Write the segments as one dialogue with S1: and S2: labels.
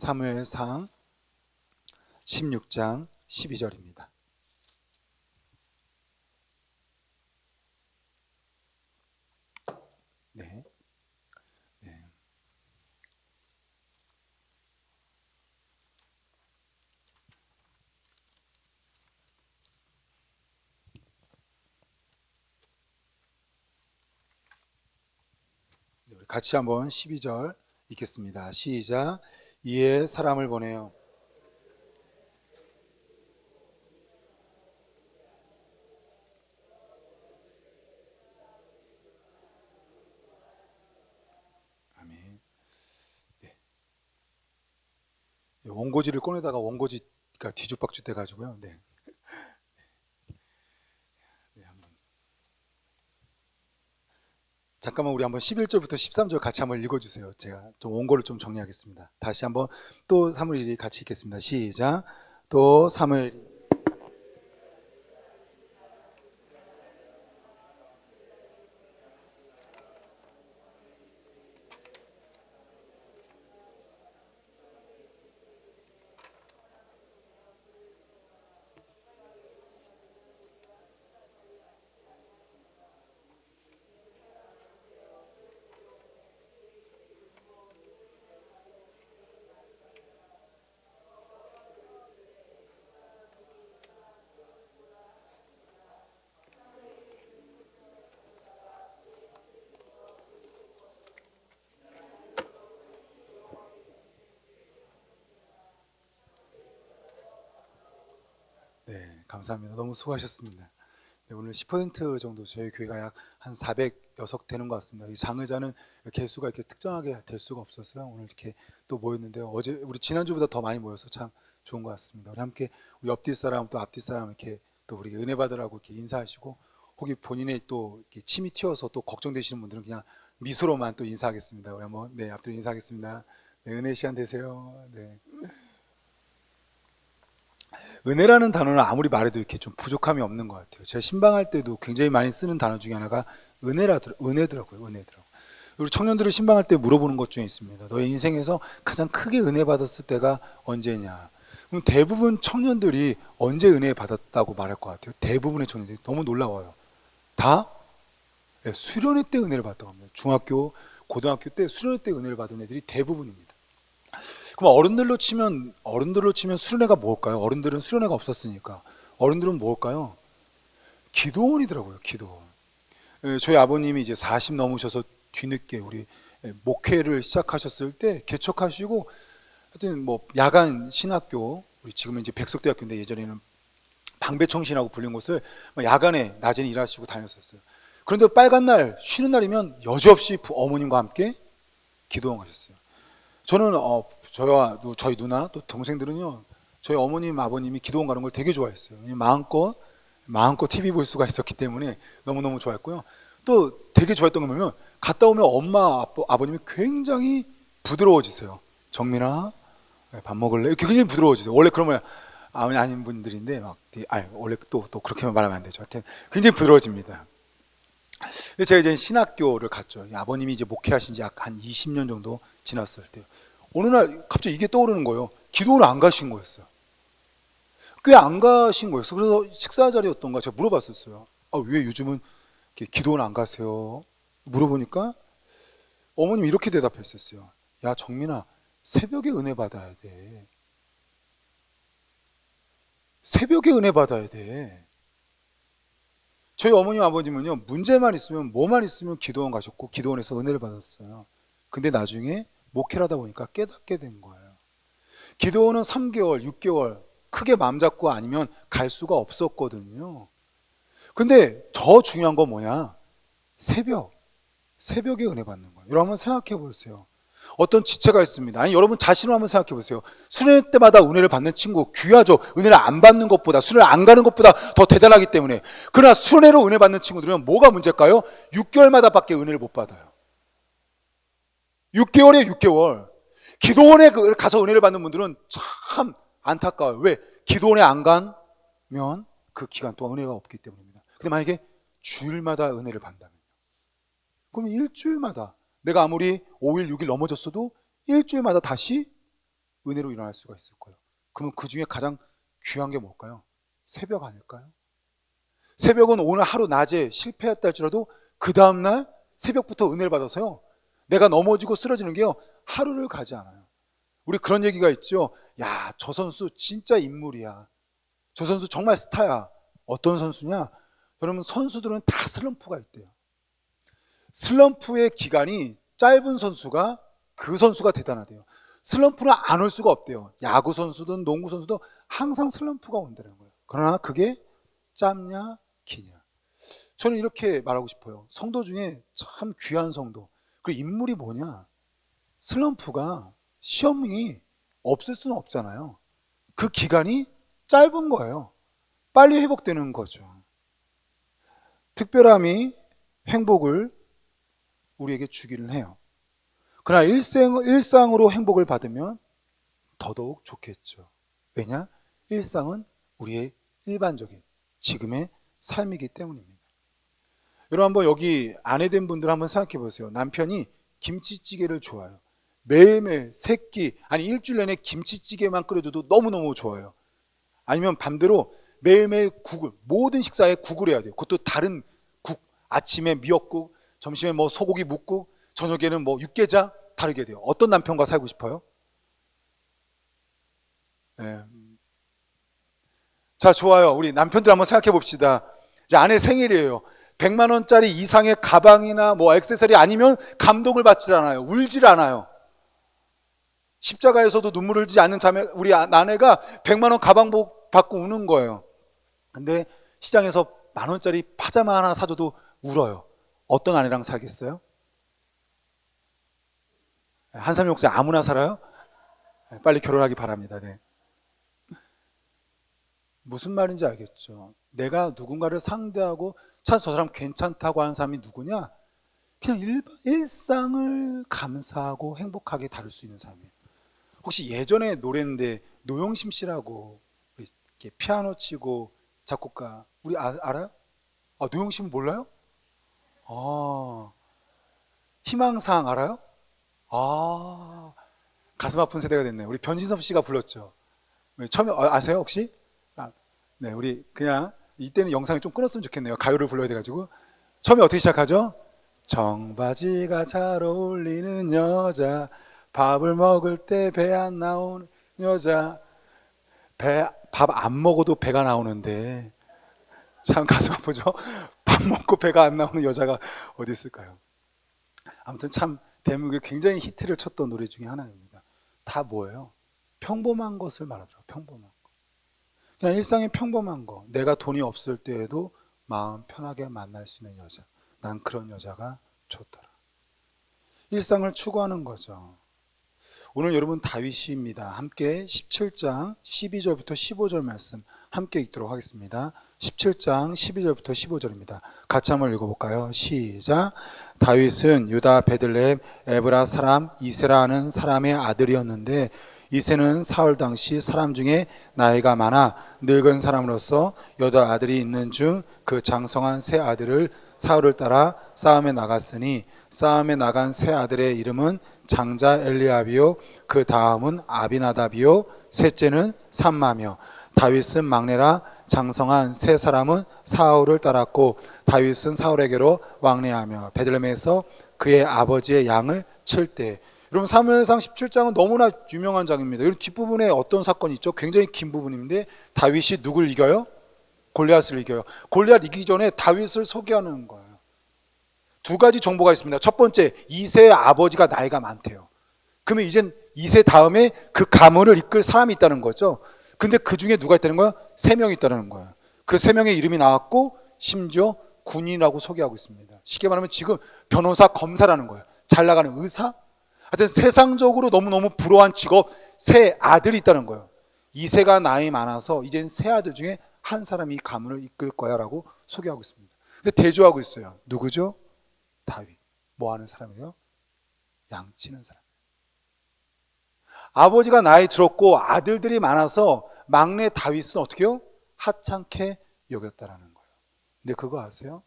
S1: 사무엘상 16장 12절입니다. 네. 우리 같이 한번 12절 읽겠습니다. 시작. 이에 사람을 보내요. 아멘. 네. 원고지를 꺼내다가 원고지가 뒤죽박죽 돼가지고요. 네. 잠깐만 우리 한번 11절부터 13절 같이 한번 읽어주세요. 제가 좀 원고를 좀 정리하겠습니다. 다시 한번 또 사무엘이 같이 읽겠습니다. 시작. 또 사무엘이 네, 감사합니다. 너무 수고하셨습니다. 네, 오늘 10% 정도 저희 교회가 약 한 400여석 되는 것 같습니다. 이 장의자는 개수가 이렇게 특정하게 될 수가 없었어요. 오늘 이렇게 또 모였는데요. 어제 우리 지난주보다 더 많이 모여서 참 좋은 것 같습니다. 우리 함께 우리 옆뒤 사람 또 앞뒤 사람 이렇게 또 우리 은혜 받으라고 이렇게 인사하시고 혹시 본인의 또 이렇게 침이 튀어서 또 걱정되시는 분들은 그냥 미소로만 또 인사하겠습니다. 우리 한번 네 앞뒤로 인사하겠습니다. 네, 은혜 시간 되세요. 네. 은혜라는 단어는 아무리 말해도 이렇게 좀 부족함이 없는 것 같아요. 제가 신방할 때도 굉장히 많이 쓰는 단어 중에 하나가 은혜더라고요. 우리 청년들을 신방할 때 물어보는 것 중에 있습니다. 너의 인생에서 가장 크게 은혜 받았을 때가 언제냐? 그럼 대부분 청년들이 언제 은혜 받았다고 말할 것 같아요? 대부분의 청년들이 너무 놀라워요. 다 수련회 때 은혜를 받았다고 합니다. 중학교, 고등학교 때 수련회 때 은혜를 받은 애들이 대부분입니다. 그럼 어른들로 치면 수련회가 뭘까요? 어른들은 수련회가 없었으니까 어른들은 뭘까요? 기도원이더라고요. 기도원. 저희 아버님이 이제 40 넘으셔서 뒤늦게 우리 목회를 시작하셨을 때 개척하시고 하여튼 뭐 야간 신학교, 우리 지금은 이제 백석대학교인데 예전에는 방배청신하고 불린 곳을 야간에 낮에는 일하시고 다녔었어요. 그런데 빨간 날 쉬는 날이면 여지없이 어머님과 함께 기도원 가셨어요. 저는 저희 누나 또 동생들은요, 저희 어머님 아버님이 기도원 가는 걸 되게 좋아했어요. 마음껏 TV 볼 수가 있었기 때문에 너무너무 좋아했고요. 또 되게 좋아했던 게 뭐냐면 갔다 오면 엄마 아버님이 굉장히 부드러워지세요. 정민아 밥 먹을래? 이렇게 굉장히 부드러워지세요. 원래 그러면 아닌 분들인데 원래 또 그렇게만 말하면 안 되죠. 하여튼 굉장히 부드러워집니다. 근데 제가 이제 신학교를 갔죠. 아버님이 이제 목회하신 지 약 한 20년 정도 지났을 때 어느 날 갑자기 이게 떠오르는 거예요. 기도원을 안 가신 거였어요. 꽤 안 가신 거였어요. 그래서 식사 자리였던가 제가 물어봤었어요. 왜 요즘은 기도원 안 가세요? 물어보니까 어머님이 이렇게 대답했었어요. 야 정민아, 새벽에 은혜 받아야 돼. 새벽에 은혜 받아야 돼. 저희 어머님 아버님은요, 문제만 있으면 뭐만 있으면 기도원 가셨고 기도원에서 은혜를 받았어요. 근데 나중에 목회를 하다 보니까 깨닫게 된 거예요. 기도원은 3개월, 6개월 크게 마음 잡고 아니면 갈 수가 없었거든요. 근데 더 중요한 건 뭐냐? 새벽에 은혜 받는 거예요. 여러분 한번 생각해 보세요. 어떤 지체가 있습니다. 아니 여러분 자신을 한번 생각해 보세요. 수련회 때마다 은혜를 받는 친구 귀하죠. 은혜를 안 받는 것보다, 수련회 안 가는 것보다 더 대단하기 때문에. 그러나 수련회로 은혜 받는 친구들은 뭐가 문제일까요? 6개월마다 밖에 은혜를 못 받아요. 6개월에 6개월. 기도원에 가서 은혜를 받는 분들은 참 안타까워요. 왜? 기도원에 안 가면 그 기간 동안 은혜가 없기 때문입니다. 근데 만약에 주일마다 은혜를 받는다면, 그러면 일주일마다 내가 아무리 5일, 6일 넘어졌어도 일주일마다 다시 은혜로 일어날 수가 있을 거예요. 그러면 그 중에 가장 귀한 게 뭘까요? 새벽 아닐까요? 새벽은 오늘 하루 낮에 실패했다 할지라도 그 다음날 새벽부터 은혜를 받아서요, 내가 넘어지고 쓰러지는 게요, 하루를 가지 않아요. 우리 그런 얘기가 있죠. 야, 저 선수 진짜 인물이야. 저 선수 정말 스타야. 어떤 선수냐? 여러분, 선수들은 다 슬럼프가 있대요. 슬럼프의 기간이 짧은 선수가 그 선수가 대단하대요. 슬럼프는 안 올 수가 없대요. 야구 선수든 농구 선수든 항상 슬럼프가 온다는 거예요. 그러나 그게 짧냐 기냐. 저는 이렇게 말하고 싶어요. 성도 중에 참 귀한 성도, 그 인물이 뭐냐? 슬럼프가 시험이 없을 수는 없잖아요. 그 기간이 짧은 거예요. 빨리 회복되는 거죠. 특별함이 행복을 우리에게 주기는 해요. 그러나 일상으로 행복을 받으면 더더욱 좋겠죠. 왜냐? 일상은 우리의 일반적인 지금의 삶이기 때문입니다. 여러분, 한번 여기 아내된 분들 한번 생각해 보세요. 남편이 김치찌개를 좋아해요. 매일매일 세끼, 아니 일주일 내내 김치찌개만 끓여줘도 너무너무 좋아요. 아니면 반대로 매일매일 국을, 모든 식사에 국을 해야 돼요. 그것도 다른 국, 아침에 미역국, 점심에 뭐 소고기 묵국, 저녁에는 뭐 육개장, 다르게 돼요. 어떤 남편과 살고 싶어요? 네. 자, 좋아요. 우리 남편들 한번 생각해 봅시다. 이제 아내 생일이에요. 100만 원짜리 이상의 가방이나 뭐 액세서리 아니면 감동을 받질 않아요. 울질 않아요. 십자가에서도 눈물을 흘리지 않는 자매, 우리 아내가 100만 원 가방 받고 우는 거예요. 근데 시장에서 10,000원짜리 파자마 하나 사줘도 울어요. 어떤 아내랑 살겠어요? 한삼 목사님 아무나 살아요? 빨리 결혼하기 바랍니다. 네. 무슨 말인지 알겠죠? 내가 누군가를 상대하고 참 저 사람 괜찮다고 하는 사람이 누구냐? 그냥 일상을 감사하고 행복하게 다룰 수 있는 사람이에요. 혹시 예전에 노래인데 노영심 씨라고 이렇게 피아노 치고 작곡가, 우리 알아요? 아, 노영심 몰라요? 아, 희망사항 알아요? 아, 가슴 아픈 세대가 됐네요. 우리 변진섭 씨가 불렀죠. 처음에 아세요 혹시? 아, 네, 우리 그냥 이때는 영상을 좀 끊었으면 좋겠네요. 가요를 불러야 돼가지고. 처음에 어떻게 시작하죠? 청바지가 잘 어울리는 여자, 밥을 먹을 때 배 안 나오는 여자. 밥 안 먹어도 배가 나오는데 참 가슴 아프죠? 밥 먹고 배가 안 나오는 여자가 어디 있을까요? 아무튼 참 대한민국에 굉장히 히트를 쳤던 노래 중에 하나입니다. 다 뭐예요? 평범한 것을 말하더라고요. 평범한 거. 그냥 일상의 평범한 거. 내가 돈이 없을 때에도 마음 편하게 만날 수 있는 여자. 난 그런 여자가 좋더라. 일상을 추구하는 거죠. 오늘 여러분 다윗입니다. 함께 17장 12절부터 15절 말씀 함께 읽도록 하겠습니다. 17장 12절부터 15절입니다. 같이 한번 읽어볼까요? 시작. 다윗은 유다 베들레헴 에브라 사람 이세라는 사람의 아들이었는데 이세는 사울 당시 사람 중에 나이가 많아 늙은 사람으로서 8아들이 있는 중 그 장성한 세 아들을 사울을 따라 싸움에 나갔으니 싸움에 나간 세 아들의 이름은 장자 엘리압이요 그 다음은 아비나답이요 셋째는 삼마며 다윗은 막내라 장성한 세 사람은 사울을 따랐고 다윗은 사울에게로 왕래하며 베들레헴에서 그의 아버지의 양을 칠 때. 여러분 사무엘상 17장은 너무나 유명한 장입니다. 여러분 뒷부분에 어떤 사건이 있죠? 굉장히 긴 부분인데 다윗이 누굴 이겨요? 골리앗을 이겨요. 골리앗 이기기 전에 다윗을 소개하는 거예요. 두 가지 정보가 있습니다. 첫 번째, 이세의 아버지가 나이가 많대요. 그러면 이젠 이세 다음에 그 가문을 이끌 사람이 있다는 거죠. 근데 그 중에 누가 있다는 거야? 3명이 있다는 거예요. 그 3명의 이름이 나왔고 심지어 군인이라고 소개하고 있습니다. 쉽게 말하면 지금 변호사, 검사라는 거예요. 잘 나가는 의사? 하여튼 세상적으로 너무너무 부러워한 직업 세 아들이 있다는 거예요. 이세가 나이 많아서 이젠 세 아들 중에 한 사람이 가문을 이끌 거야 라고 소개하고 있습니다. 근데 대조하고 있어요. 누구죠? 다윗. 뭐 하는 사람이에요? 양치는 사람. 아버지가 나이 들었고 아들들이 많아서 막내 다윗은 어떻게 해요? 하찮게 여겼다라는 거예요. 근데 그거 아세요?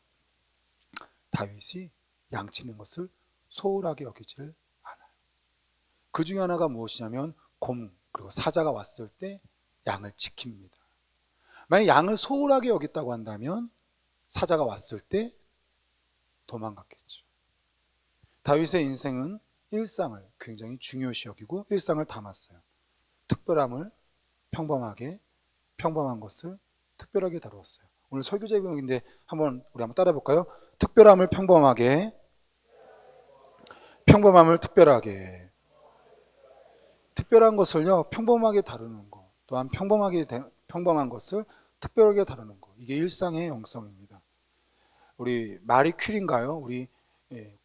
S1: 다윗이 양치는 것을 소홀하게 여기지를 않아요. 그 중에 하나가 무엇이냐면 그리고 사자가 왔을 때 양을 지킵니다. 만약 양을 소홀하게 여겼다고 한다면 사자가 왔을 때 도망갔겠죠. 다윗의 인생은 일상을 굉장히 중요시 여기고 일상을 담았어요. 특별함을 평범하게, 평범한 것을 특별하게 다루었어요. 오늘 설교 제목인데 우리 한번 따라 볼까요? 특별함을 평범하게, 평범함을 특별하게. 특별한 것을요 평범하게 다루는 것, 또한 평범한 것을 특별하게 다루는 것, 이게 일상의 영성입니다. 우리 마리 퀴리인가요? 우리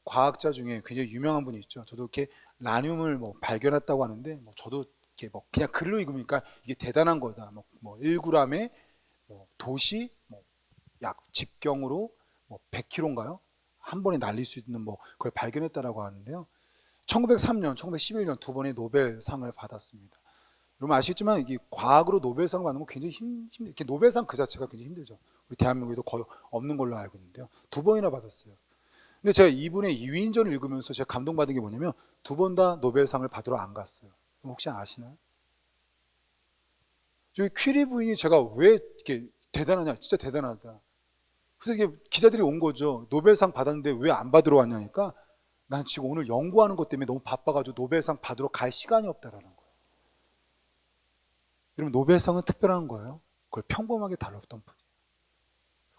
S1: 과학자 중에 굉장히 유명한 분이 있죠. 저도 이렇게 라늄을 발견했다고 하는데 저도 이렇게 그냥 글로 읽으니까 이게 대단한 거다. 1g에 도시 약 직경으로 100km인가요? 한 번에 날릴 수 있는 그걸 발견했다라고 하는데요. 1903년, 1911년 두 번의 노벨상을 받았습니다. 여러분 아시겠지만 이게 과학으로 노벨상 받는 건 굉장히 힘들. 노벨상 그 자체가 굉장히 힘들죠. 우리 대한민국에도 거의 없는 걸로 알고 있는데요. 두 번이나 받았어요. 근데 제가 이분의 위인전을 읽으면서 제가 감동받은 게 뭐냐면 두 번 다 노벨상을 받으러 안 갔어요. 혹시 아시나요? 저기 퀴리 부인이 제가 왜 이렇게 대단하냐, 진짜 대단하다. 그래서 이게 기자들이 온 거죠. 노벨상 받았는데 왜 안 받으러 왔냐니까 난 지금 오늘 연구하는 것 때문에 너무 바빠가지고 노벨상 받으러 갈 시간이 없다라는 거예요. 여러분 노벨상은 특별한 거예요. 그걸 평범하게 다뤘던 분이에요.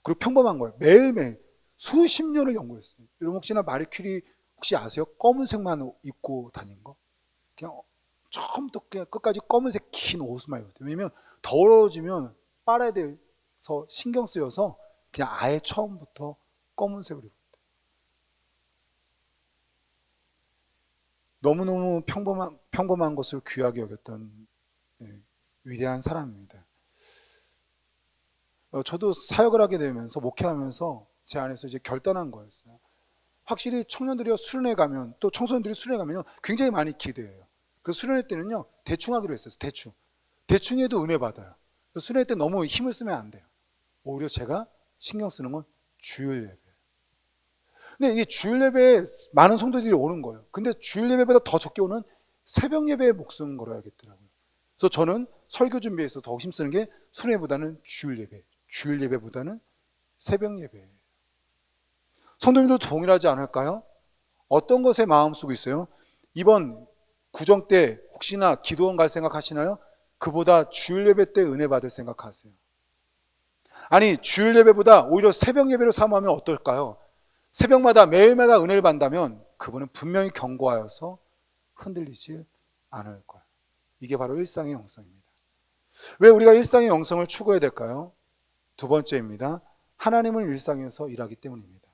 S1: 그리고 평범한 거예요. 매일매일 수십 년을 연구했어요. 여러분 혹시나 마리 퀴리 혹시 아세요? 검은색만 입고 다닌 거? 그냥 처음부터 끝까지 검은색 긴 옷만 입었대요. 왜냐면 더러워지면 빨아야 돼서 신경 쓰여서 그냥 아예 처음부터 검은색을 입었대요. 너무너무 평범한 것을 귀하게 여겼던 위대한 사람입니다. 저도 사역을 하게 되면서 목회하면서 제 안에서 이제 결단한 거였어요. 확실히 청년들이 수련회 가면 또 청소년들이 수련회 가면 굉장히 많이 기대해요. 그래서 수련회 때는요 대충 하기로 했어요. 대충 해도 은혜 받아요. 수련회 때 너무 힘을 쓰면 안 돼요. 오히려 제가 신경 쓰는 건 주일 예배. 근데 이 주일 예배에 많은 성도들이 오는 거예요. 근데 주일 예배보다 더 적게 오는 새벽 예배에 목숨 걸어야겠더라고요. 그래서 저는 설교 준비에서 더 힘쓰는 게 수련회보다는 주일 예배, 주일 예배보다는 새벽 예배. 성도님도 동일하지 않을까요? 어떤 것에 마음 쓰고 있어요? 이번 구정 때 혹시나 기도원 갈 생각 하시나요? 그보다 주일 예배 때 은혜 받을 생각하세요. 아니 주일 예배보다 오히려 새벽 예배를 사모하면 어떨까요? 새벽마다 매일마다 은혜를 받는다면 그분은 분명히 견고하여서 흔들리지 않을 거예요. 이게 바로 일상의 영성입니다. 왜 우리가 일상의 영성을 추구해야 될까요? 두 번째입니다. 하나님을 일상에서 일하기 때문입니다.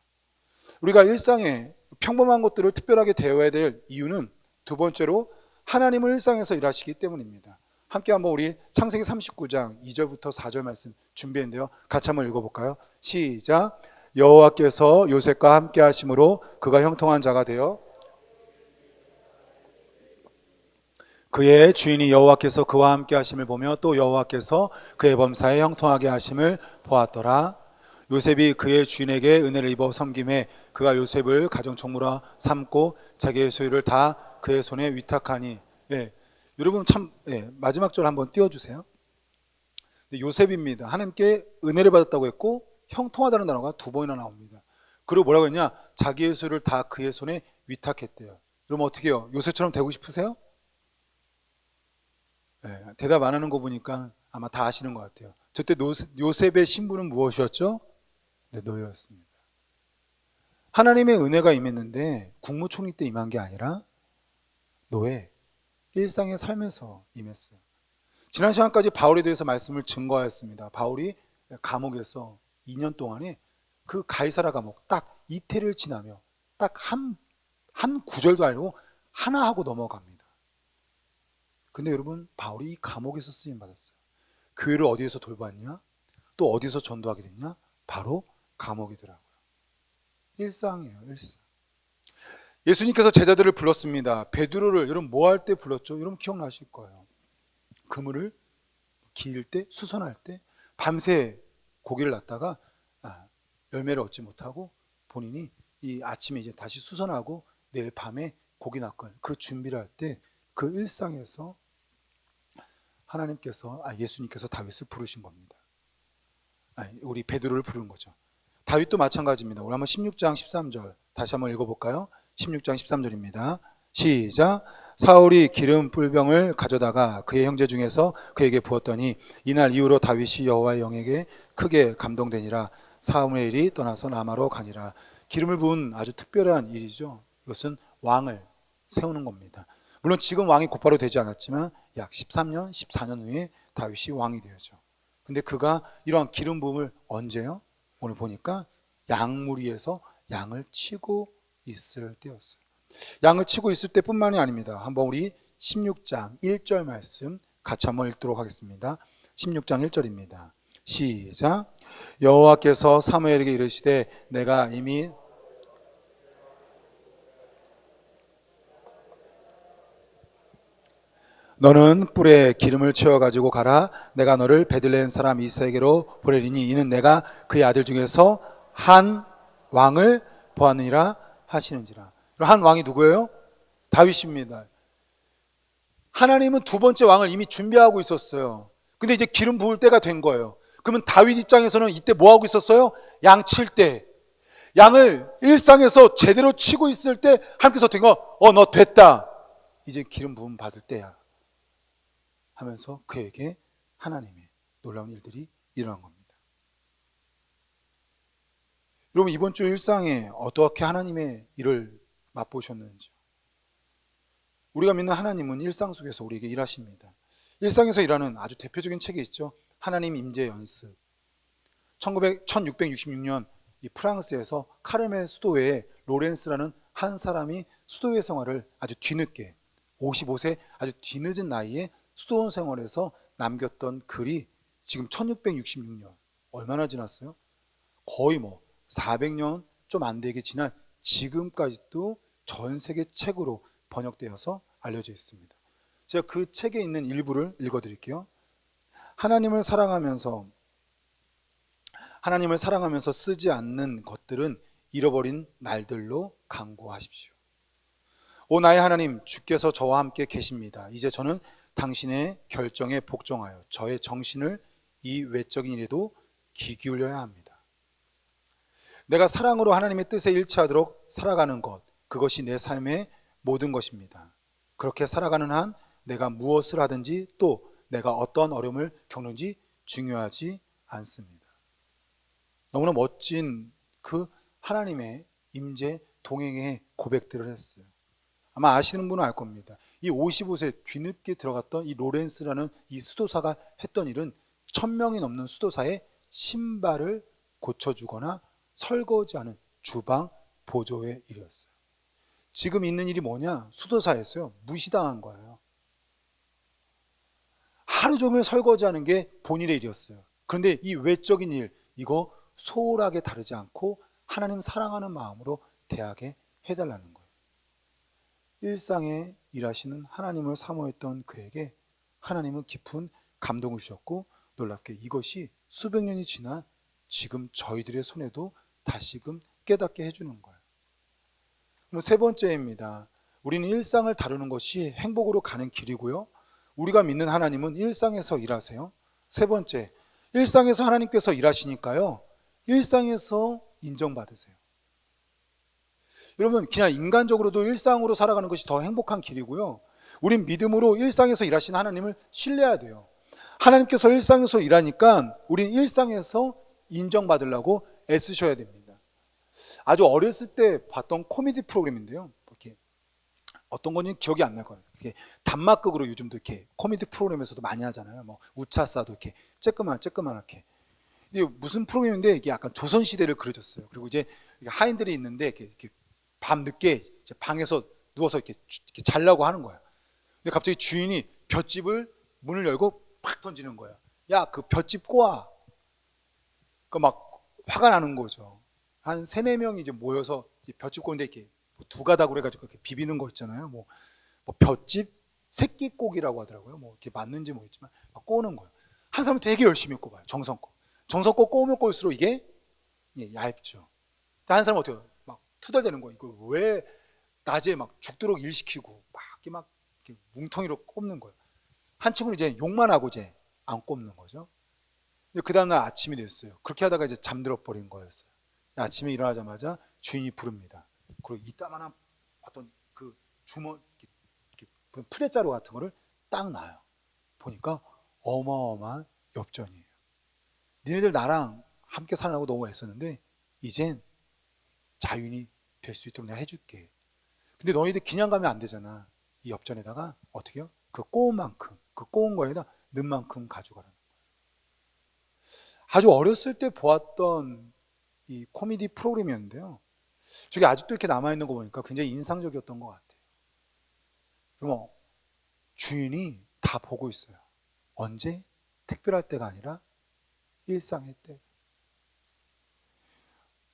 S1: 우리가 일상에 평범한 것들을 특별하게 대해야 될 이유는 두 번째로 하나님을 일상에서 일하시기 때문입니다. 함께 한번 우리 창세기 39장 2절부터 4절 말씀 준비했는데요. 같이 한번 읽어볼까요? 시작. 여호와께서 요셉과 함께 하심으로 그가 형통한 자가 되어 그의 주인이 여호와께서 그와 함께 하심을 보며 또 여호와께서 그의 범사에 형통하게 하심을 보았더라. 요셉이 그의 주인에게 은혜를 입어 섬김에 그가 요셉을 가정총무라 삼고 자기의 소유를 다 그의 손에 위탁하니. 여러분 마지막 절 한번 띄워주세요. 요셉입니다. 하나님께 은혜를 받았다고 했고 형통하다는 단어가 두 번이나 나옵니다. 그리고 뭐라고 했냐? 자기의 소유를 다 그의 손에 위탁했대요. 그럼 어떻게 해요? 요셉처럼 되고 싶으세요? 대답 안 하는 거 보니까 아마 다 아시는 것 같아요. 저때 요셉의 신분은 무엇이었죠? 노예였습니다. 하나님의 은혜가 임했는데 국무총리 때 임한 게 아니라 노예, 일상의 삶에서 임했어요. 지난 시간까지 바울에 대해서 말씀을 증거하였습니다. 바울이 감옥에서 2년 동안에 그 가이사라 감옥 딱 이태를 지나며 딱 한 구절도 아니고 하나 하고 넘어갑니다. 근데 여러분 바울이 이 감옥에서 쓰임 받았어요. 교회를 어디에서 돌봤냐? 또 어디서 전도하게 됐냐? 바로 감옥이더라고요. 일상이에요, 일상. 예수님께서 제자들을 불렀습니다. 베드로를 여러분 뭐 할 때 불렀죠? 여러분 기억나실 거예요. 그물을 기일 때, 수선할 때 밤새 고기를 놨다가 열매를 얻지 못하고 본인이 이 아침에 이제 다시 수선하고 내일 밤에 고기 낚을 그 준비를 할 때 그 일상에서 예수님께서 다윗을 부르신 겁니다. 우리 베드로를 부르는 거죠. 다윗도 마찬가지입니다. 우리 한번 16장 13절 다시 한번 읽어볼까요? 16장 13절입니다. 시작. 사울이 기름 뿔병을 가져다가 그의 형제 중에서 그에게 부었더니 이날 이후로 다윗이 여호와의 영에게 크게 감동되니라. 사울의 일이 떠나서 라마로 가니라. 기름을 부은 아주 특별한 일이죠. 이것은 왕을 세우는 겁니다. 물론 지금 왕이 곧바로 되지 않았지만 약 13년, 14년 후에 다윗이 왕이 되었죠. 근데 그가 이러한 기름 부음을 언제요? 오늘 보니까 양무리에서 양을 치고 있을 때였어요. 양을 치고 있을 때뿐만이 아닙니다. 한번 우리 16장 1절 말씀 같이 한번 읽도록 하겠습니다. 16장 1절입니다. 시작. 여호와께서 사무엘에게 이르시되 내가 이미 너는 뿔에 기름을 채워가지고 가라. 내가 너를 베들레헴 사람 이새에게로 보내리니 이는 내가 그의 아들 중에서 한 왕을 보았느니라 하시는지라. 한 왕이 누구예요? 다윗입니다. 하나님은 두 번째 왕을 이미 준비하고 있었어요. 근데 이제 기름 부을 때가 된 거예요. 그러면 다윗 입장에서는 이때 뭐 하고 있었어요? 양 칠 때. 양을 일상에서 제대로 치고 있을 때 하나님께서 된 거, 너 됐다. 이제 기름 부음 받을 때야. 하면서 그에게 하나님의 놀라운 일들이 일어난 겁니다. 여러분, 이번 주 일상에 어떻게 하나님의 일을 맛보셨는지. 우리가 믿는 하나님은 일상 속에서 우리에게 일하십니다. 일상에서 일하는 아주 대표적인 책이 있죠. 하나님 임재 연습. 1666년 이 프랑스에서 카르멜 수도회에 로렌스라는 한 사람이 수도회 생활을 아주 뒤늦게 55세 아주 뒤늦은 나이에 수도원 생활에서 남겼던 글이 지금 1666년 얼마나 지났어요? 거의 400년 좀 안 되게 지난 지금까지도 전 세계 책으로 번역되어서 알려져 있습니다. 제가 그 책에 있는 일부를 읽어드릴게요. 하나님을 사랑하면서 쓰지 않는 것들은 잃어버린 날들로 강구하십시오. 오 나의 하나님, 주께서 저와 함께 계십니다. 이제 저는 당신의 결정에 복종하여 저의 정신을 이 외적인 일에도 귀 기울여야 합니다. 내가 사랑으로 하나님의 뜻에 일치하도록 살아가는 것, 그것이 내 삶의 모든 것입니다. 그렇게 살아가는 한 내가 무엇을 하든지 또 내가 어떤 어려움을 겪는지 중요하지 않습니다. 너무나 멋진 그 하나님의 임재 동행의 고백들을 했어요. 아마 아시는 분은 알 겁니다. 이 55세 뒤늦게 들어갔던 이 로렌스라는 이 수도사가 했던 일은 1000명이 넘는 수도사의 신발을 고쳐주거나 설거지하는 주방 보조의 일이었어요. 지금 있는 일이 뭐냐? 수도사였어요. 무시당한 거예요. 하루 종일 설거지하는 게 본인의 일이었어요. 그런데 이 외적인 일, 이거 소홀하게 다루지 않고 하나님 사랑하는 마음으로 대하게 해달라는 거예요. 일상에 일하시는 하나님을 사모했던 그에게 하나님은 깊은 감동을 주셨고, 놀랍게 이것이 수백 년이 지난 지금 저희들의 손에도 다시금 깨닫게 해주는 거예요. 세 번째입니다. 우리는 일상을 다루는 것이 행복으로 가는 길이고요, 우리가 믿는 하나님은 일상에서 일하세요. 세 번째, 일상에서 하나님께서 일하시니까요, 일상에서 인정받으세요. 여러분, 그냥 인간적으로도 일상으로 살아가는 것이 더 행복한 길이고요, 우린 믿음으로 일상에서 일하시는 하나님을 신뢰해야 돼요. 하나님께서 일상에서 일하니까 우린 일상에서 인정받으려고 애쓰셔야 됩니다. 아주 어렸을 때 봤던 코미디 프로그램인데요, 이렇게 어떤 건지 기억이 안 날 거예요. 단막극으로 요즘도 이렇게 코미디 프로그램에서도 많이 하잖아요. 우차사도 이렇게 쬐끄맣게. 이게 무슨 프로그램인데 이게 약간 조선시대를 그려줬어요. 그리고 이제 하인들이 있는데 이렇게 밤 늦게 방에서 누워서 이렇게 자려고 하는 거야. 근데 갑자기 주인이 볏짚을 문을 열고 팍 던지는 거야. 야, 그 볏짚 꼬아. 그 막 화가 나는 거죠. 한 3-4명이 이제 모여서 볏짚 꼬는데 이렇게 두 가닥으로 해가지고 이렇게 비비는 거 있잖아요. 뭐 볏짚 새끼꼬기라고 하더라고요. 이렇게 맞는지 모르겠지만 막 꼬는 거예요. 한 사람은 되게 열심히 꼬봐요. 정성껏 꼬우면 꼬울수록 이게 얇죠. 근데 한 사람은 어때요? 막 투덜대는 거예요. 이거 왜 낮에 막 죽도록 일 시키고 막 이렇게 뭉텅이로 꼽는 거예요. 한 친구는 이제 욕만 하고 이제 안 꼽는 거죠. 그 다음날 아침이 됐어요. 그렇게 하다가 이제 잠들어 버린 거였어요. 아침에 일어나자마자 주인이 부릅니다. 그리고 이따만한 어떤 그 주머 푸대자루 같은 거를 딱 놔요. 보니까 어마어마한 엽전이에요. 니네들 나랑 함께 살라고 너무 애썼는데 이젠 자유인이 될 수 있도록 내가 해줄게. 근데 너희들 그냥 가면 안 되잖아. 이 엽전에다가 어떻게 해요? 그 꼬은 만큼, 그 꼬은 거에다 넣은 만큼 가져가라는 거예요. 아주 어렸을 때 보았던 이 코미디 프로그램이었는데요. 저게 아직도 이렇게 남아있는 거 보니까 굉장히 인상적이었던 것 같아요. 그럼 주인이 다 보고 있어요. 언제? 특별할 때가 아니라 일상의 때.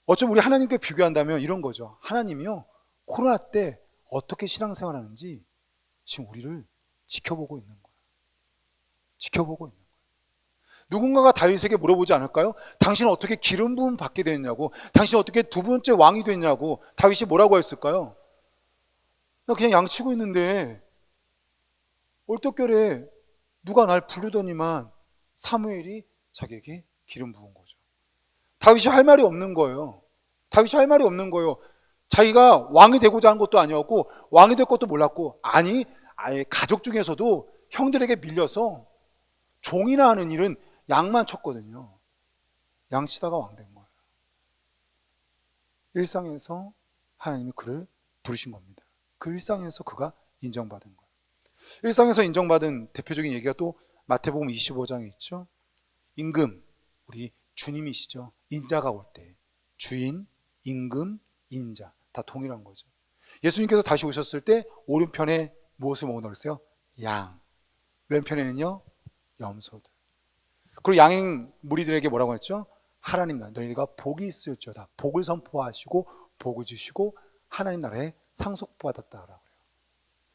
S1: 어쩌면 우리 하나님께 비교한다면 이런 거죠. 하나님이요, 코로나 때 어떻게 신앙생활하는지 지금 우리를 지켜보고 있는 거예요. 지켜보고 있는 거예요. 누군가가 다윗에게 물어보지 않을까요? 당신은 어떻게 기름 부음 받게 됐냐고, 당신은 어떻게 두 번째 왕이 됐냐고. 다윗이 뭐라고 했을까요? 나 그냥 양치고 있는데 얼떨결에 누가 날 부르더니만 사무엘이 자기에게 기름 부은 거죠. 다윗이 할 말이 없는 거예요. 다윗이 할 말이 없는 거예요. 자기가 왕이 되고자 한 것도 아니었고 왕이 될 것도 몰랐고, 아니 아예 가족 중에서도 형들에게 밀려서 종이나 하는 일은 양만 쳤거든요. 양치다가 왕 된 거예요. 일상에서 하나님이 그를 부르신 겁니다. 그 일상에서 그가 인정받은 거예요. 일상에서 인정받은 대표적인 얘기가 또 마태복음 25장에 있죠. 임금, 우리 주님이시죠. 인자가 올 때 주인, 임금, 인자 다 동일한 거죠. 예수님께서 다시 오셨을 때 오른편에 무엇을 모으나 그랬어요? 양. 왼편에는요, 염소들. 그리고 양행 무리들에게 뭐라고 했죠? 하나님 나라, 너희가 복이 있을지어다. 복을 선포하시고 복을 주시고 하나님 나라에 상속받았다라고 그래요.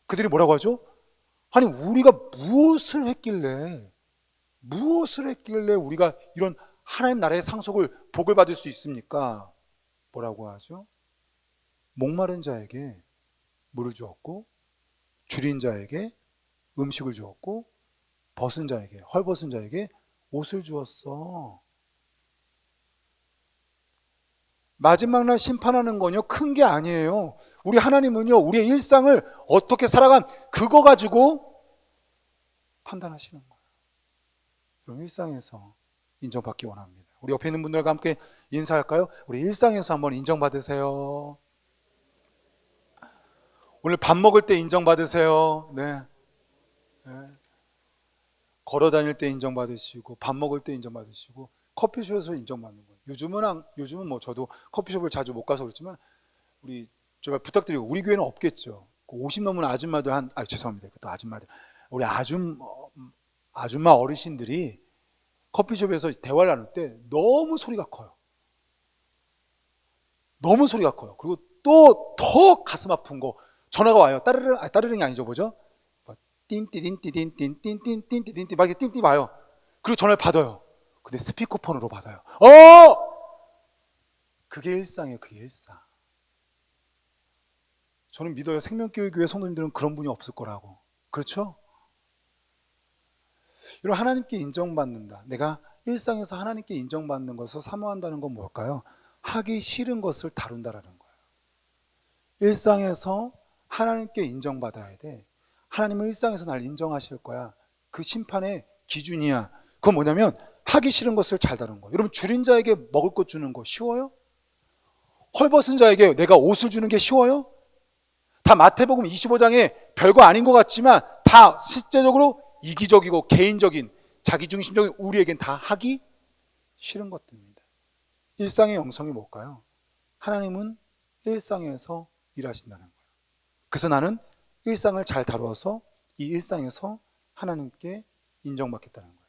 S1: 그들이 뭐라고 하죠? 아니 우리가 무엇을 했길래 우리가 이런 하나님 나라의 상속을, 복을 받을 수 있습니까? 뭐라고 하죠? 목마른 자에게 물을 주었고, 줄인 자에게 음식을 주었고, 헐벗은 자에게 옷을 주었어. 마지막 날 심판하는 건요, 큰 게 아니에요. 우리 하나님은요, 우리의 일상을 어떻게 살아간 그거 가지고 판단하시는 거예요. 그럼 일상에서 인정받기 원합니다. 우리 옆에 있는 분들과 함께 인사할까요? 우리 일상에서 한번 인정받으세요. 오늘 밥 먹을 때 인정받으세요. 네. 네. 걸어 다닐 때 인정받으시고, 밥 먹을 때 인정받으시고, 커피숍에서 인정받는 거예요. 요즘은 뭐 저도 커피숍을 자주 못 가서 그렇지만, 우리 제발 부탁드리고, 우리 교회는 없겠죠. 50 넘은 아줌마들 죄송합니다. 또 아줌마들. 우리 아줌마 어르신들이 커피숍에서 대화를 나눌 때 너무 소리가 커요. 너무 소리가 커요. 그리고 또 더 가슴 아픈 거, 전화가 와요. 따르릉이 아니죠, 뭐죠? 띵띠띵띠띵띵띵띵띵띵띵 막 이렇게 띵띵 와요. 그리고 전화를 받아요. 근데 스피커폰으로 받아요. 그게 일상이에요. 그게 일상. 저는 믿어요. 생명교회교회 성도님들은 그런 분이 없을 거라고. 그렇죠? 이런 하나님께 인정받는다. 내가 일상에서 하나님께 인정받는 것을 사모한다는 건 뭘까요? 하기 싫은 것을 다룬다라는 거예요. 일상에서 하나님께 인정받아야 돼. 하나님은 일상에서 날 인정하실 거야. 그 심판의 기준이야. 그건 뭐냐면 하기 싫은 것을 잘 다루는 거예요. 여러분, 줄인 자에게 먹을 것 주는 거 쉬워요? 헐벗은 자에게 내가 옷을 주는 게 쉬워요? 다 마태복음 25장에 별거 아닌 것 같지만 다 실제적으로 이기적이고 개인적인, 자기중심적인 우리에겐 다 하기 싫은 것들입니다. 일상의 영성이 뭘까요? 하나님은 일상에서 일하신다는 거예요. 그래서 나는 일상을 잘 다루어서 이 일상에서 하나님께 인정받겠다는 거예요.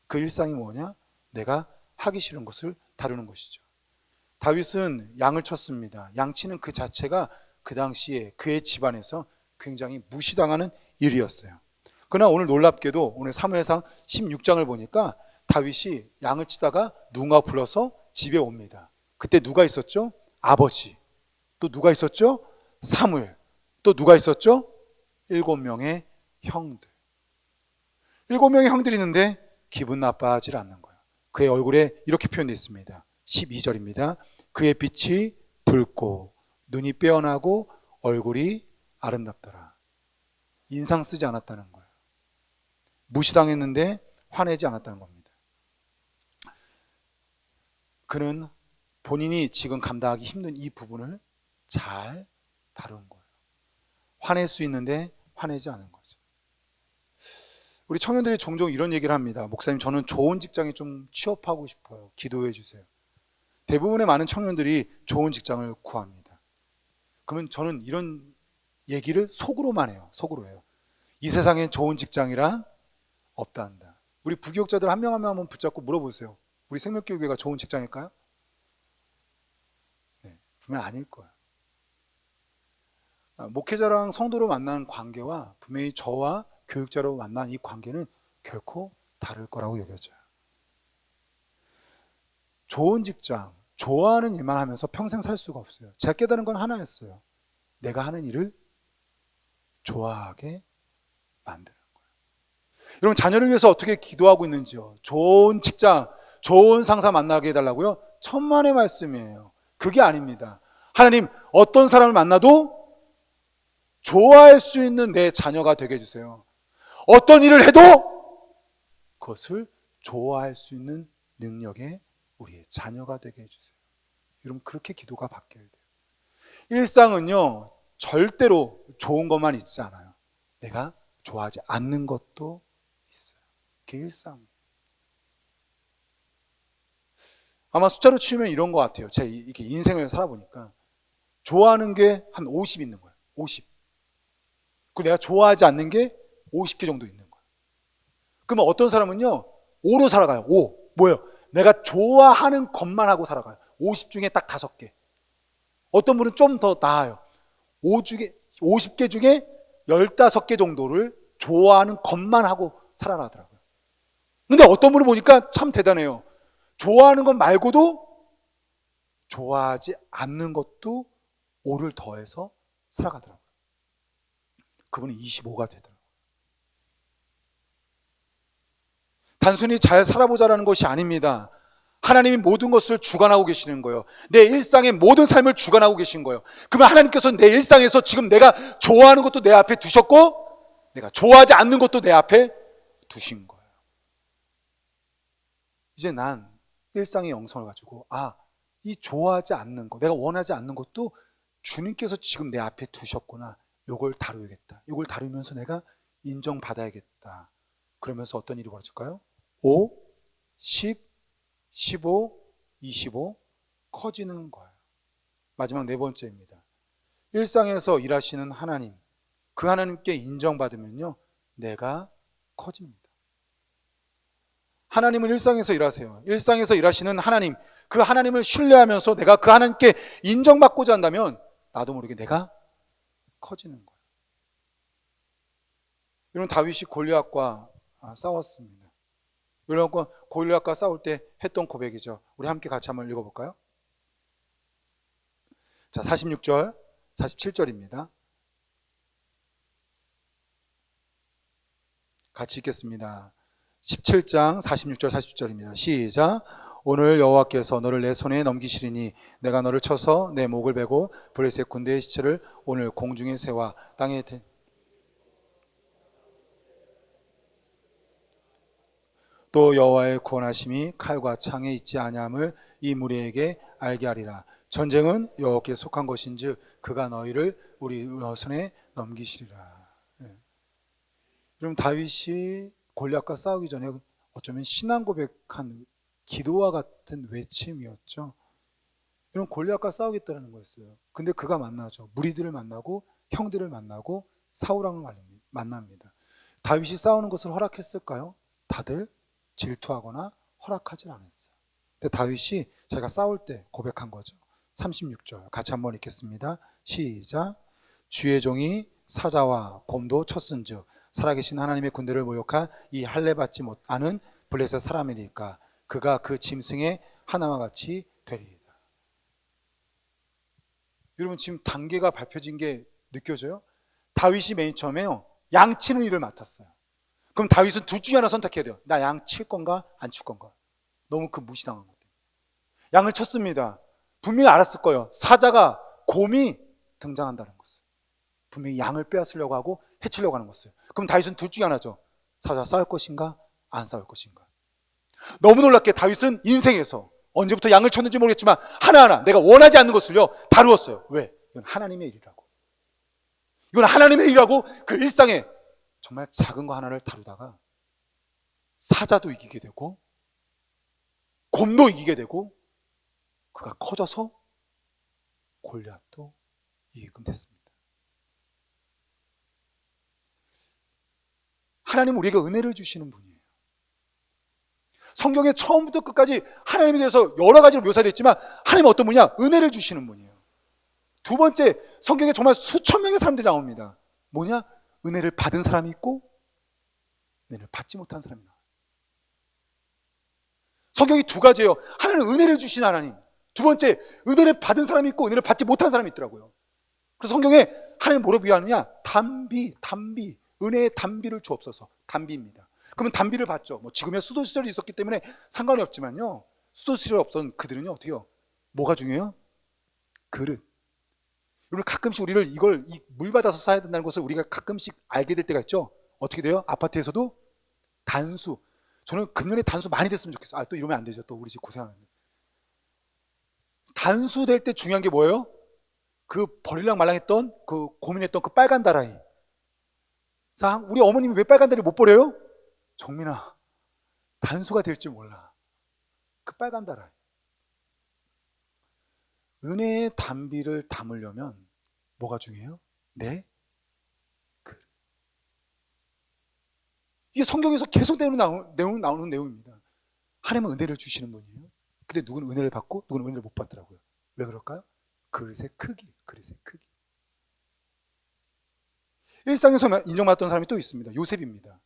S1: 그 일상이 뭐냐? 내가 하기 싫은 것을 다루는 것이죠. 다윗은 양을 쳤습니다. 양치는 그 자체가 그 당시에 그의 집안에서 굉장히 무시당하는 일이었어요. 그러나 오늘 놀랍게도 오늘 사무엘상 16장을 보니까 다윗이 양을 치다가 누군가 불러서 집에 옵니다. 그때 누가 있었죠? 아버지. 또 누가 있었죠? 사무엘. 또 누가 있었죠? 7명의 형들. 7명의 형들이 있는데 기분 나빠하지 않는 거예요. 그의 얼굴에 이렇게 표현되어 있습니다. 12절입니다. 그의 빛이 붉고 눈이 빼어나고 얼굴이 아름답더라. 인상 쓰지 않았다는 거예요. 무시당했는데 화내지 않았다는 겁니다. 그는 본인이 지금 감당하기 힘든 이 부분을 잘 다룬 거예요. 화낼 수 있는데 화내지 않은 거죠. 우리 청년들이 종종 이런 얘기를 합니다. 목사님, 저는 좋은 직장에 좀 취업하고 싶어요. 기도해 주세요. 대부분의 많은 청년들이 좋은 직장을 구합니다. 그러면 저는 이런 얘기를 속으로만 해요. 속으로 해요. 이 세상엔 좋은 직장이란 없다 한다. 우리 부교육자들 한 명 한 명 한번 붙잡고 물어보세요. 우리 생명교육회가 좋은 직장일까요? 네, 분명 아닐 거예요. 목회자랑 성도로 만난 관계와 분명히 저와 교육자로 만난 이 관계는 결코 다를 거라고 여겨져요. 좋은 직장, 좋아하는 일만 하면서 평생 살 수가 없어요. 제가 깨달은 건 하나였어요. 내가 하는 일을 좋아하게 만드는 거예요. 여러분, 자녀를 위해서 어떻게 기도하고 있는지요? 좋은 직장, 좋은 상사 만나게 해달라고요? 천만의 말씀이에요. 그게 아닙니다. 하나님, 어떤 사람을 만나도 좋아할 수 있는 내 자녀가 되게 해주세요. 어떤 일을 해도 그것을 좋아할 수 있는 능력의 우리의 자녀가 되게 해주세요. 여러분, 그렇게 기도가 바뀌어야 돼요. 일상은요, 절대로 좋은 것만 있지 않아요. 내가 좋아하지 않는 것도 있어요. 그게 일상이에요. 아마 숫자로 치우면 이런 것 같아요. 제가 이렇게 인생을 살아보니까 좋아하는 게 한 50 있는 거예요. 50. 그리고 내가 좋아하지 않는 게 50개 정도 있는 거예요. 그러면 어떤 사람은요, 5로 살아가요. 5. 뭐예요? 내가 좋아하는 것만 하고 살아가요. 50 중에 딱 5개. 어떤 분은 좀 더 나아요. 50개 중에 15개 정도를 좋아하는 것만 하고 살아나더라고요. 근데 어떤 분을 보니까 참 대단해요. 좋아하는 것 말고도 좋아하지 않는 것도 5를 더해서 살아가더라고요. 그분은 25가 되더라고요. 단순히 잘 살아보자라는 것이 아닙니다. 하나님이 모든 것을 주관하고 계시는 거예요. 내 일상의 모든 삶을 주관하고 계신 거예요. 그러면 하나님께서 내 일상에서 지금 내가 좋아하는 것도 내 앞에 두셨고 내가 좋아하지 않는 것도 내 앞에 두신 거예요. 이제 난 일상의 영성을 가지고 이 좋아하지 않는 것, 내가 원하지 않는 것도 주님께서 지금 내 앞에 두셨구나. 요걸 다루겠다. 요걸 다루면서 내가 인정받아야겠다. 그러면서 어떤 일이 벌어질까요? 5, 10, 15, 25 커지는 거예요. 마지막 4번째입니다. 일상에서 일하시는 하나님, 그 하나님께 인정받으면요, 내가 커집니다. 하나님은 일상에서 일하세요. 일상에서 일하시는 하나님, 그 하나님을 신뢰하면서 내가 그 하나님께 인정받고자 한다면 나도 모르게 내가 커지는 거예요. 여러분, 다윗이 골리앗과 싸웠습니다. 여러분, 골리앗과 싸울 때 했던 고백이죠. 우리 함께 같이 한번 읽어볼까요? 자, 46절, 47절입니다. 같이 읽겠습니다. 17장 46절 47절입니다. 시작. 오늘 여호와께서 너를 내 손에 넘기시리니 내가 너를 쳐서 내 목을 베고 블레셋 군대의 시체를 오늘 공중의 새와 땅에 또 여호와의 구원하심이 칼과 창에 있지 아니함을 이 무리에게 알게 하리라. 전쟁은 여호와께 속한 것인즉 그가 너희를 우리 손에 넘기시리라. 여러분, 다윗이 골리앗과 싸우기 전에 어쩌면 신앙 고백한 기도와 같은 외침이었죠. 여러분, 골리앗과 싸우겠다는 거였어요. 근데 그가 만나죠. 무리들을 만나고 형들을 만나고 사울왕을 만납니다. 다윗이 싸우는 것을 허락했을까요? 다들 질투하거나 허락하지 않았어요. 근데 다윗이 자기가 싸울 때 고백한 거죠. 36절 같이 한번 읽겠습니다. 시작. 주의 종이 사자와 곰도 쳤은즉 살아계신 하나님의 군대를 모욕한 이 할례받지 못하는 블레셋 사람이니까 그가 그 짐승의 하나와 같이 되리이다. 여러분, 지금 단계가 밝혀진 게 느껴져요? 다윗이 맨 처음에요, 양치는 일을 맡았어요. 그럼 다윗은 둘 중에 하나 선택해야 돼요. 나 양 칠 건가 안 칠 건가. 너무 그 무시당한 것 같아요. 양을 쳤습니다. 분명히 알았을 거예요. 사자가, 곰이 등장한다는 것을. 분명히 양을 빼앗으려고 하고 해치려고 하는 것을. 그럼 다윗은 둘 중에 하나죠. 사자와 싸울 것인가 안 싸울 것인가. 너무 놀랍게 다윗은 인생에서 언제부터 양을 쳤는지 모르겠지만 하나하나 내가 원하지 않는 것을요 다루었어요. 왜? 이건 하나님의 일이라고. 이건 하나님의 일이라고. 그 일상에 정말 작은 거 하나를 다루다가 사자도 이기게 되고 곰도 이기게 되고 그가 커져서 골리앗도 이기게 됐습니다. 하나님은 우리에게 은혜를 주시는 분이에요. 성경에 처음부터 끝까지 하나님에 대해서 여러 가지로 묘사되어 있지만 하나님은 어떤 분이냐? 은혜를 주시는 분이에요. 두 번째, 성경에 정말 수천 명의 사람들이 나옵니다. 뭐냐? 은혜를 받은 사람이 있고 은혜를 받지 못한 사람이 나와요. 성경이 두 가지예요. 하나는 은혜를 주신 하나님, 두 번째 은혜를 받은 사람이 있고 은혜를 받지 못한 사람이 있더라고요. 그래서 성경에 하나님 뭐로 비유하느냐? 단비, 은혜의 단비를 주옵소서. 단비입니다. 그러면 단비를 받죠. 뭐 지금의 수도 시설이 있었기 때문에 상관이 없지만요, 수도 시설이 없던 그들은요 어떻게 해요? 뭐가 중요해요? 그릇. 여러분, 가끔씩 우리를 이 물 받아서 써야 된다는 것을 우리가 가끔씩 알게 될 때가 있죠. 어떻게 돼요? 아파트에서도 단수. 저는 금년에 단수 많이 됐으면 좋겠어요. 또 이러면 안 되죠. 또 우리 집 고생하는데. 단수 될 때 중요한 게 뭐예요? 그 버릴랑 말랑했던 그 고민했던 그 빨간 다라이. 자, 우리 어머님이 왜 빨간 다라이 못 버려요? 정민아, 단수가 될 줄 몰라. 그 빨간 다라이. 은혜의 단비를 담으려면 뭐가 중요해요? 내 글. 이게 성경에서 계속 나오는 내용입니다. 하나님은 은혜를 주시는 분이에요. 근데 누구는 은혜를 받고 누구는 은혜를 못 받더라고요. 왜 그럴까요? 그릇의 크기. 일상에서 인정받았던 사람이 또 있습니다. 요셉입니다.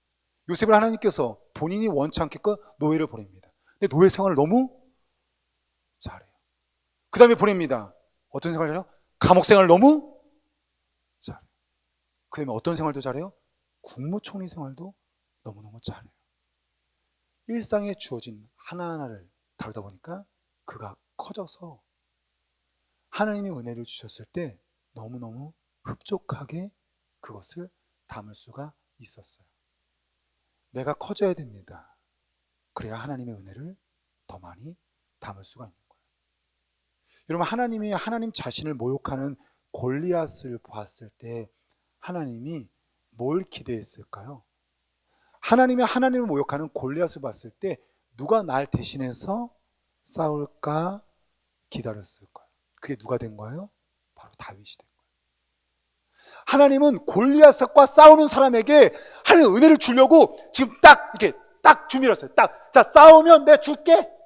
S1: 요셉을 하나님께서 본인이 원치 않게끔 노예를 보냅니다. 근데 노예 생활을 너무 잘해요. 그 다음에 보냅니다. 어떤 생활을 해요? 감옥 생활을 너무 잘해요. 그 다음에 어떤 생활도 잘해요? 국무총리 생활도 너무너무 잘해요. 일상에 주어진 하나하나를 다루다 보니까 그가 커져서 하나님이 은혜를 주셨을 때 너무너무 흡족하게 그것을 담을 수가 있었어요. 내가 커져야 됩니다. 그래야 하나님의 은혜를 더 많이 담을 수가 있는 거예요. 여러분, 하나님이 하나님 자신을 모욕하는 골리앗을 보았을 때 하나님이 뭘 기대했을까요? 하나님이 하나님을 모욕하는 골리앗을 봤을 때 누가 날 대신해서 싸울까 기다렸을 거예요. 그게 누가 된 거예요? 바로 다윗이 된 거예요. 하나님은 골리앗과 싸우는 사람에게 하나님 은혜를 주려고 지금 딱 이렇게 딱 준비를 했어요. 딱, 자, 싸우면 내가 줄게.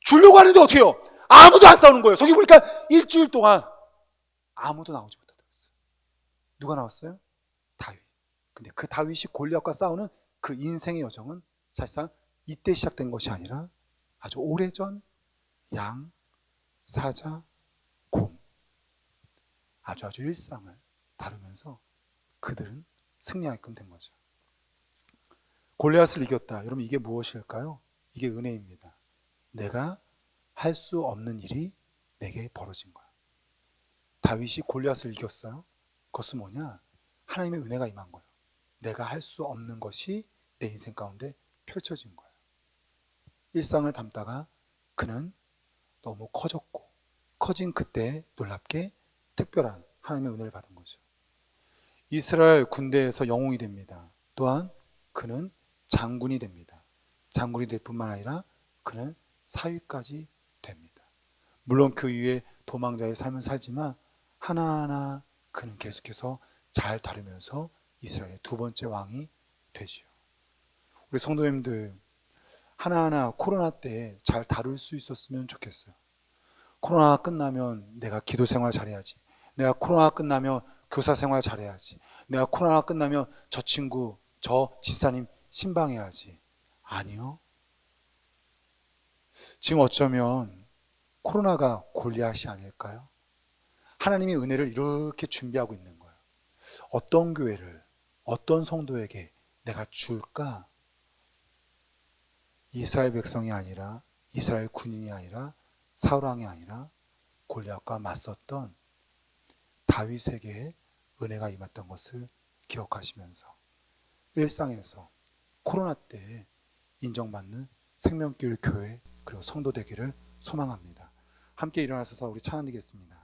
S1: 주려고 하는데 어떻게 해요? 아무도 안 싸우는 거예요. 저기 보니까 일주일 동안 아무도 나오지 못하더랬어요. 누가 나왔어요? 다윗. 근데 그 다윗이 골리앗과 싸우는 그 인생의 여정은 사실상 이때 시작된 것이 아니라 아주 오래전 양, 사자, 곰, 아주 일상을 다루면서 그들은 승리하게끔 된 거죠. 골리앗을 이겼다. 여러분, 이게 무엇일까요? 이게 은혜입니다. 내가 할 수 없는 일이 내게 벌어진 거야. 다윗이 골리앗을 이겼어요. 그것은 뭐냐? 하나님의 은혜가 임한 거예요. 내가 할 수 없는 것이 내 인생 가운데 펼쳐진 거예요. 일상을 담다가 그는 너무 커졌고, 커진 그때 놀랍게 특별한 하나님의 은혜를 받은 거죠. 이스라엘 군대에서 영웅이 됩니다. 또한 그는 장군이 됩니다. 장군이 될 뿐만 아니라 그는 사위까지 됩니다. 물론 그 이후에 도망자의 삶을 살지만 하나하나 그는 계속해서 잘 다루면서 이스라엘의 두 번째 왕이 되지요. 우리 성도님들, 하나하나 코로나 때 잘 다룰 수 있었으면 좋겠어요. 코로나 끝나면 내가 기도 생활 잘해야지. 내가 코로나 끝나면 교사 생활 잘해야지. 내가 코로나 끝나면 저 친구, 저 집사님 신방해야지. 아니요. 지금 어쩌면 코로나가 골리앗이 아닐까요? 하나님의 은혜를 이렇게 준비하고 있는 거예요. 어떤 교회를 어떤 성도에게 내가 줄까? 이스라엘 백성이 아니라 이스라엘 군인이 아니라 사울 왕이 아니라 골리앗과 맞섰던 다윗에게 은혜가 임했던 것을 기억하시면서 일상에서 코로나 때에 인정받는 생명길 교회 그리고 성도 되기를 소망합니다. 함께 일어나셔서 우리 찬양드리겠습니다.